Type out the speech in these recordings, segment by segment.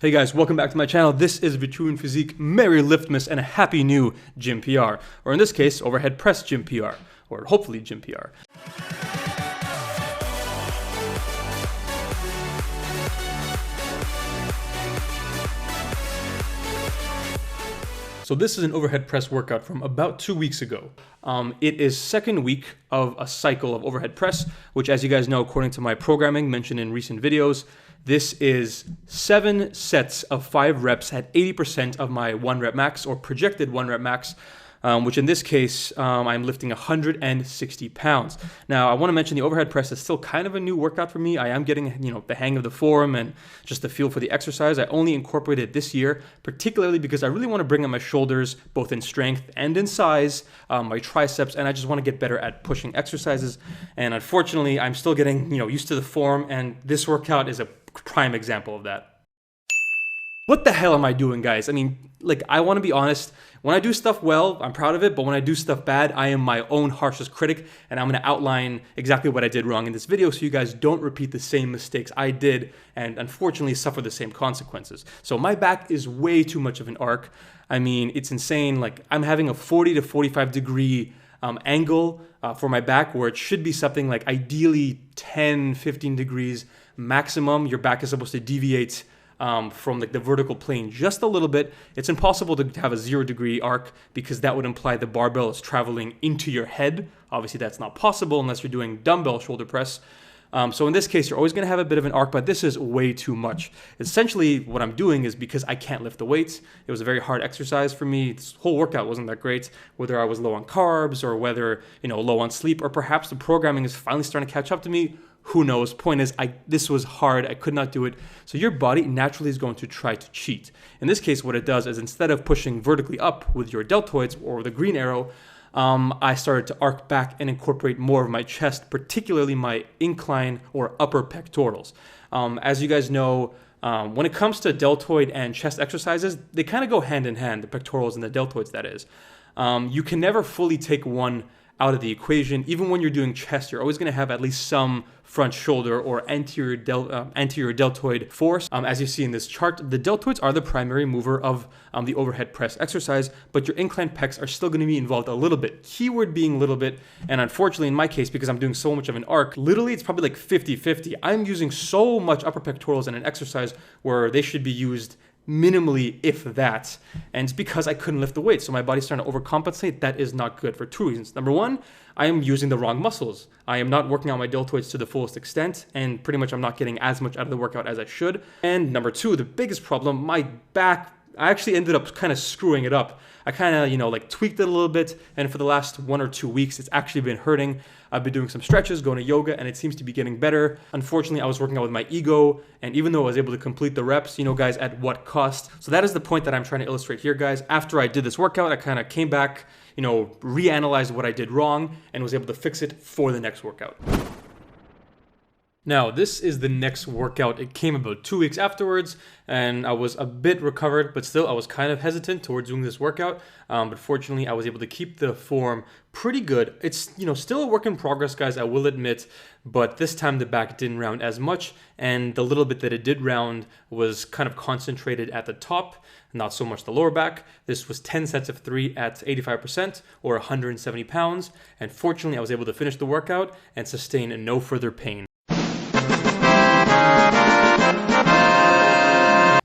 Hey guys, welcome back to my channel. This is Vitruvian Physique. Merry Liftmas and a happy new gym PR. Or in this case, overhead press gym PR. Or hopefully gym PR. So this is an overhead press workout from about 2 weeks ago. It is second week of a cycle of overhead press, which, as you guys know, according to my programming mentioned in recent videos, this is 7 sets of 5 reps at 80% of my 1 rep max or projected 1 rep max, which in this case, I'm lifting 160 pounds. Now, I want to mention the overhead press is still kind of a new workout for me. I am getting, the hang of the form and just the feel for the exercise. I only incorporated it this year, particularly because I really want to bring up my shoulders, both in strength and in size, my triceps, and I just want to get better at pushing exercises. And unfortunately, I'm still getting, used to the form, and this workout is a prime example of that. What the hell am I doing, guys? I mean, I want to be honest. When I do stuff well, I'm proud of it, but when I do stuff bad, I am my own harshest critic, and I'm going to outline exactly what I did wrong in this video so you guys don't repeat the same mistakes I did and unfortunately suffer the same consequences. So my back is way too much of an arc. I mean, it's insane. I'm having a 40 to 45 degree angle for my back, where it should be something like ideally 10, 15 degrees maximum. Your back is supposed to deviate from the vertical plane just a little bit. It's impossible to have a 0 degree arc because that would imply the barbell is traveling into your head. Obviously, that's not possible unless you're doing dumbbell shoulder press. So in this case, you're always going to have a bit of an arc, but this is way too much. Essentially, what I'm doing is because I can't lift the weights, it was a very hard exercise for me. This whole workout wasn't that great, whether I was low on carbs or whether, low on sleep, or perhaps the programming is finally starting to catch up to me. Who knows? Point is, this was hard. I could not do it. So your body naturally is going to try to cheat. In this case, what it does is instead of pushing vertically up with your deltoids or the green arrow, I started to arc back and incorporate more of my chest, particularly my incline or upper pectorals. As you guys know, when it comes to deltoid and chest exercises, they kind of go hand in hand, the pectorals and the deltoids, that is. You can never fully take one out of the equation. Even when you're doing chest, you're always going to have at least some front shoulder or anterior deltoid force. As you see in this chart, the deltoids are the primary mover of the overhead press exercise, but your incline pecs are still going to be involved a little bit. Keyword being little bit, and unfortunately in my case, because I'm doing so much of an arc, literally it's probably like 50-50. I'm using so much upper pectorals in an exercise where they should be used minimally, if that, and it's because I couldn't lift the weight, so my body's starting to overcompensate. That is not good for 2 reasons. Number one, I am using the wrong muscles. I am not working on my deltoids to the fullest extent, and pretty much I'm not getting as much out of the workout as I should. And number two, the biggest problem, my back, I actually ended up kind of screwing it up. I kind of, tweaked it a little bit, and for the last 1 or 2 weeks, it's actually been hurting. I've been doing some stretches, going to yoga, and it seems to be getting better. Unfortunately, I was working out with my ego, and even though I was able to complete the reps, guys, at what cost? So that is the point that I'm trying to illustrate here, guys. After I did this workout, I kind of came back, reanalyzed what I did wrong, and was able to fix it for the next workout. Now, this is the next workout. It came about 2 weeks afterwards, and I was a bit recovered, but still I was kind of hesitant towards doing this workout. But fortunately, I was able to keep the form pretty good. It's, still a work in progress, guys, I will admit, but this time the back didn't round as much, and the little bit that it did round was kind of concentrated at the top, not so much the lower back. This was 10 sets of 3 at 85% or 170 pounds, and fortunately, I was able to finish the workout and sustain no further pain.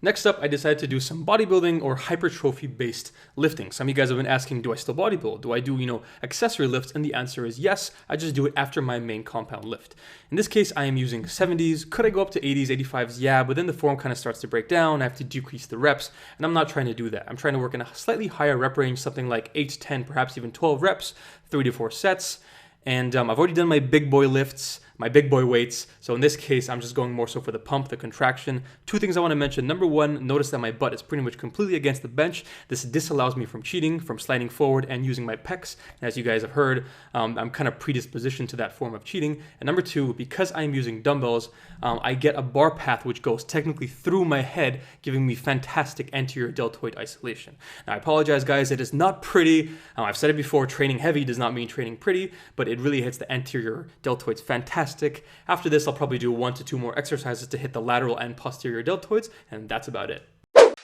Next up, I decided to do some bodybuilding or hypertrophy-based lifting. Some of you guys have been asking, do I still bodybuild? Do I do, accessory lifts? And the answer is yes. I just do it after my main compound lift. In this case, I am using 70s. Could I go up to 80s, 85s? Yeah, but then the form kind of starts to break down. I have to decrease the reps, and I'm not trying to do that. I'm trying to work in a slightly higher rep range, something like 8 to 10, perhaps even 12 reps, 3 to 4 sets. And I've already done my big boy lifts, my big boy weights. So in this case, I'm just going more so for the pump, the contraction. 2 things I want to mention. Number one, notice that my butt is pretty much completely against the bench. This disallows me from cheating, from sliding forward and using my pecs. And as you guys have heard, I'm kind of predispositioned to that form of cheating. And number 2, because I'm using dumbbells, I get a bar path which goes technically through my head, giving me fantastic anterior deltoid isolation. Now I apologize, guys, it is not pretty. I've said it before, training heavy does not mean training pretty, but it really hits the anterior deltoids fantastic. fantastic. After this, I'll probably do 1 to 2 more exercises to hit the lateral and posterior deltoids, and that's about it.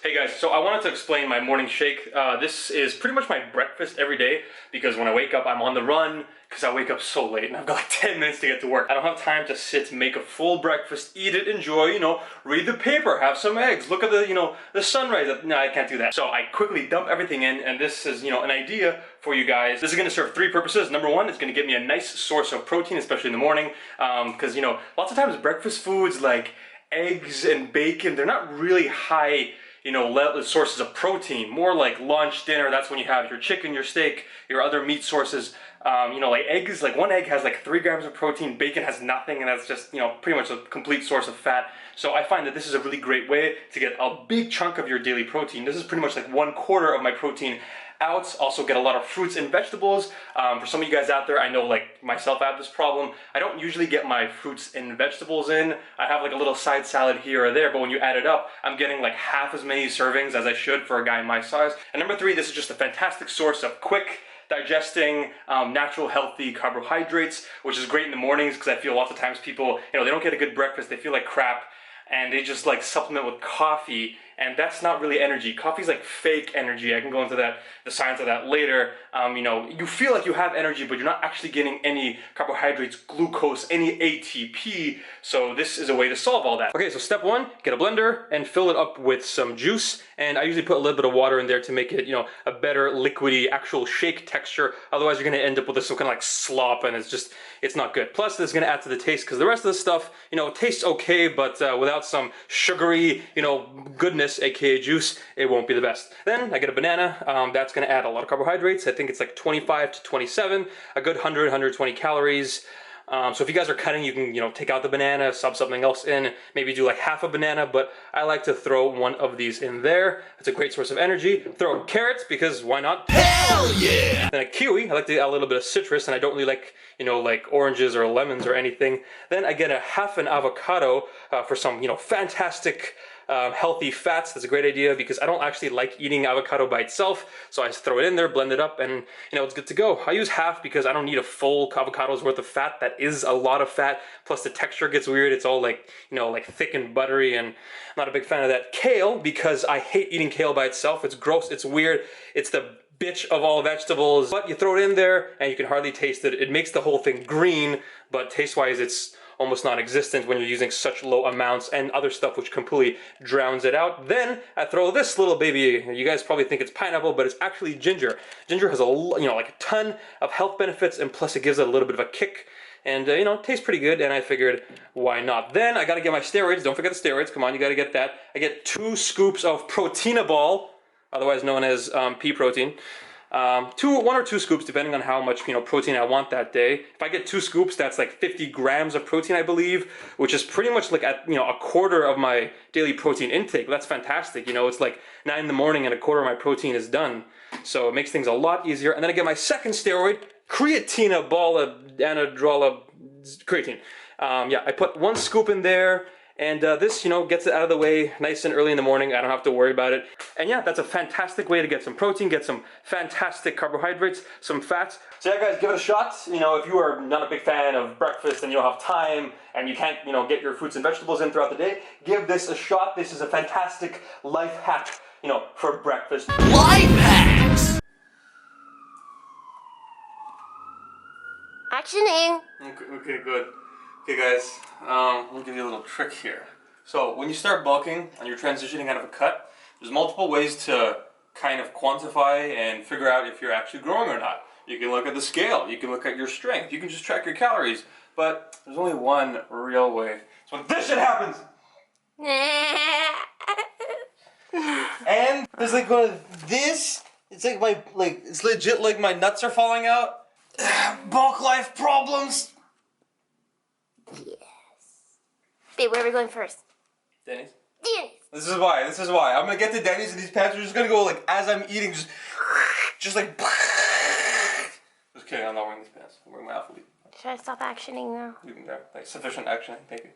Hey guys, so I wanted to explain my morning shake. This is pretty much my breakfast every day because when I wake up, I'm on the run because I wake up so late and I've got like 10 minutes to get to work. I don't have time to sit, make a full breakfast, eat it, enjoy, read the paper, have some eggs, look at the sunrise. No, I can't do that. So I quickly dump everything in, and this is, an idea for you guys. This is gonna serve 3 purposes. Number 1, it's gonna give me a nice source of protein, especially in the morning. Because, lots of times breakfast foods like eggs and bacon, they're not really high sources of protein. More like lunch, dinner, that's when you have your chicken, your steak, your other meat sources. Like eggs, like 1 egg has like 3 grams of protein, bacon has nothing, and that's just, pretty much a complete source of fat. So I find that this is a really great way to get a big chunk of your daily protein. This is pretty much like 1/4 of my protein out. Also get a lot of fruits and vegetables. For some of you guys out there, I know like myself, I have this problem. I don't usually get my fruits and vegetables in. I have like a little side salad here or there, but when you add it up, I'm getting like half as many servings as I should for a guy my size. And number 3, this is just a fantastic source of quick digesting, natural, healthy carbohydrates, which is great in the mornings because I feel lots of times people, they don't get a good breakfast, they feel like crap, and they just like supplement with coffee, and that's not really energy. Coffee's like fake energy. I can go into the science of that later. You feel like you have energy, but you're not actually getting any carbohydrates, glucose, any ATP. So this is a way to solve all that. Okay, so step 1, get a blender and fill it up with some juice. And I usually put a little bit of water in there to make it, a better liquidy, actual shake texture. Otherwise, you're gonna end up with this kind of like slop, and it's not good. Plus, this is gonna add to the taste because the rest of the stuff, it tastes okay, but without some sugary, goodness, aka juice, it won't be the best. Then I get a banana. That's gonna add a lot of carbohydrates. I think it's like 25 to 27, a good 100, 120 calories. So if you guys are cutting, you can, take out the banana, sub something else in, maybe do like half a banana, but I like to throw 1 of these in there. It's a great source of energy. Throw carrots, because why not? Hell yeah! Then a kiwi, I like to add a little bit of citrus, and I don't really like, like oranges or lemons or anything. Then I get a half an avocado for some, fantastic healthy fats. That's a great idea because I don't actually like eating avocado by itself. So I just throw it in there, blend it up, and it's good to go. I use half because I don't need a full avocado's worth of fat. That is a lot of fat. Plus the texture gets weird. It's all like, like thick and buttery, and I'm not a big fan of that. Kale, because I hate eating kale by itself. It's gross, it's weird. It's the bitch of all vegetables, but you throw it in there and you can hardly taste it. It makes the whole thing green, but taste-wise it's almost non-existent when you're using such low amounts, and other stuff which completely drowns it out. Then I throw this little baby. You guys probably think it's pineapple, but it's actually ginger. Ginger has like a ton of health benefits, and plus it gives it a little bit of a kick. And it tastes pretty good, and I figured, why not? Then I gotta get my steroids. Don't forget the steroids. Come on, you gotta get that. I get 2 scoops of Proteinaball, otherwise known as pea protein. 1 or 2 scoops, depending on how much protein I want that day. If I get 2 scoops, that's like 50 grams of protein, I believe, which is pretty much like at a quarter of my daily protein intake. That's fantastic. It's like 9 in the morning and a quarter of my protein is done. So it makes things a lot easier. And then I get my second steroid, creatine, creatine. I put 1 scoop in there. And this, gets it out of the way nice and early in the morning. I don't have to worry about it. And yeah, that's a fantastic way to get some protein, get some fantastic carbohydrates, some fats. So yeah, guys, give it a shot. If you are not a big fan of breakfast and you don't have time and you can't, get your fruits and vegetables in throughout the day, give this a shot. This is a fantastic life hack, for breakfast. Life hacks! Actioning. Okay, good. Okay guys, let me give you a little trick here. So when you start bulking and you're transitioning out of a cut, there's multiple ways to kind of quantify and figure out if you're actually growing or not. You can look at the scale, you can look at your strength, you can just track your calories, but there's only one real way. So when this shit happens, and there's like one of this, it's like it's legit like my nuts are falling out. Bulk life problems. Yes. Babe, where are we going first? Denny's? Denny's. This is why. I'm gonna get to Denny's, and these pants are just gonna go like, as I'm eating, just like. Just kidding, I'm not wearing these pants. I'm wearing my athlete. Should I stop actioning now? You can go. Like, sufficient action, thank you.